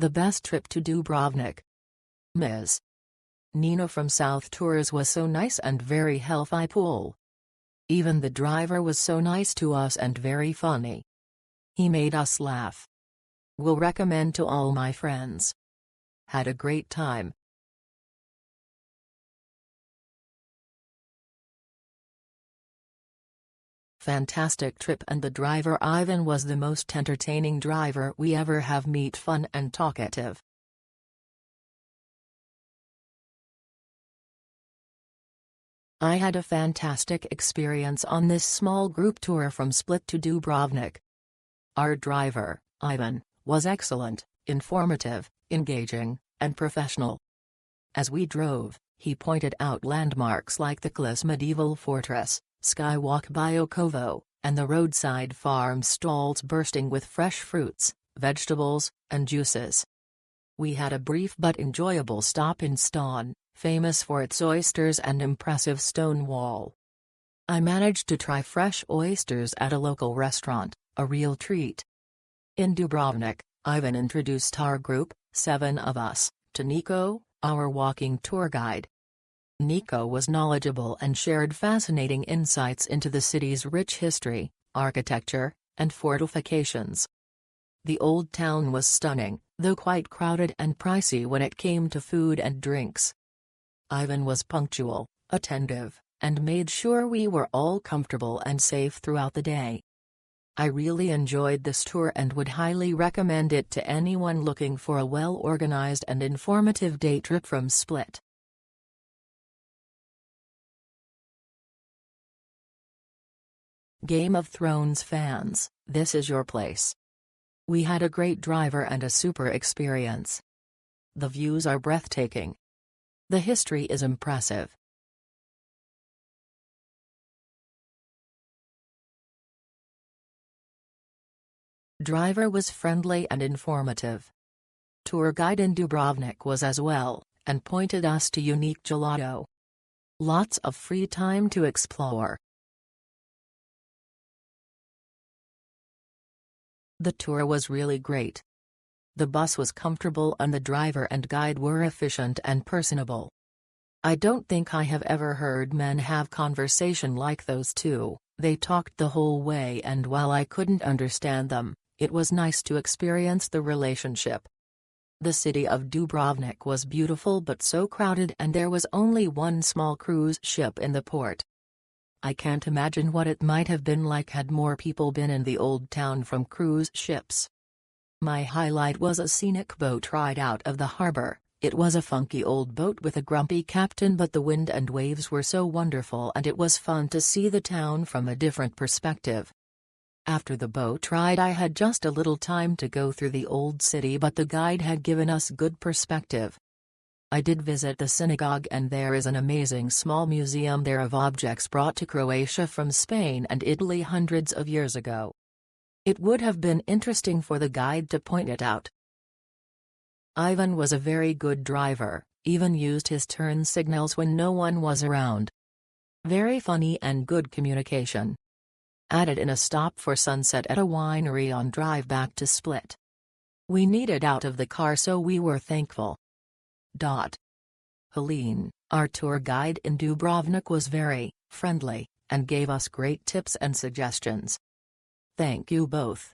The best trip to Dubrovnik. Ms. Nina from South Tours was so nice and very helpful. Even the driver was so nice to us and very funny. He made us laugh. Will recommend to all my friends. Had a great time. Fantastic trip, and the driver Ivan was the most entertaining driver we ever have met, fun and talkative. I had a fantastic experience on this small group tour from Split to Dubrovnik. Our driver, Ivan, was excellent, informative, engaging, and professional. As we drove, he pointed out landmarks like the Klis medieval fortress, Skywalk Biokovo, and the roadside farm stalls bursting with fresh fruits, vegetables, and juices. We had a brief but enjoyable stop in Ston, famous for its oysters and impressive stone wall. I managed to try fresh oysters at a local restaurant, a real treat. In Dubrovnik, Ivan introduced our group, 7 of us, to Nico, our walking tour guide. Nico was knowledgeable and shared fascinating insights into the city's rich history, architecture, and fortifications. The old town was stunning, though quite crowded and pricey when it came to food and drinks. Ivan was punctual, attentive, and made sure we were all comfortable and safe throughout the day. I really enjoyed this tour and would highly recommend it to anyone looking for a well-organized and informative day trip from Split. Game of Thrones fans, this is your place. We had a great driver and a super experience. The views are breathtaking. The history is impressive. Driver was friendly and informative. Tour guide in Dubrovnik was as well, and pointed us to unique gelato. Lots of free time to explore. The tour was really great. The bus was comfortable and the driver and guide were efficient and personable. I don't think I have ever heard men have conversation like those two. They talked the whole way, and while I couldn't understand them, it was nice to experience the relationship. The city of Dubrovnik was beautiful but so crowded, and there was only one small cruise ship in the port. I can't imagine what it might have been like had more people been in the old town from cruise ships. My highlight was a scenic boat ride out of the harbor. It was a funky old boat with a grumpy captain, but the wind and waves were so wonderful and it was fun to see the town from a different perspective. After the boat ride I had just a little time to go through the old city, but the guide had given us good perspective. I did visit the synagogue, and there is an amazing small museum there of objects brought to Croatia from Spain and Italy hundreds of years ago. It would have been interesting for the guide to point it out. Ivan was a very good driver, even used his turn signals when no one was around. Very funny and good communication. Added in a stop for sunset at a winery on drive back to Split. We needed out of the car, so we were thankful. Helene, our tour guide in Dubrovnik, was very friendly and gave us great tips and suggestions. Thank you both.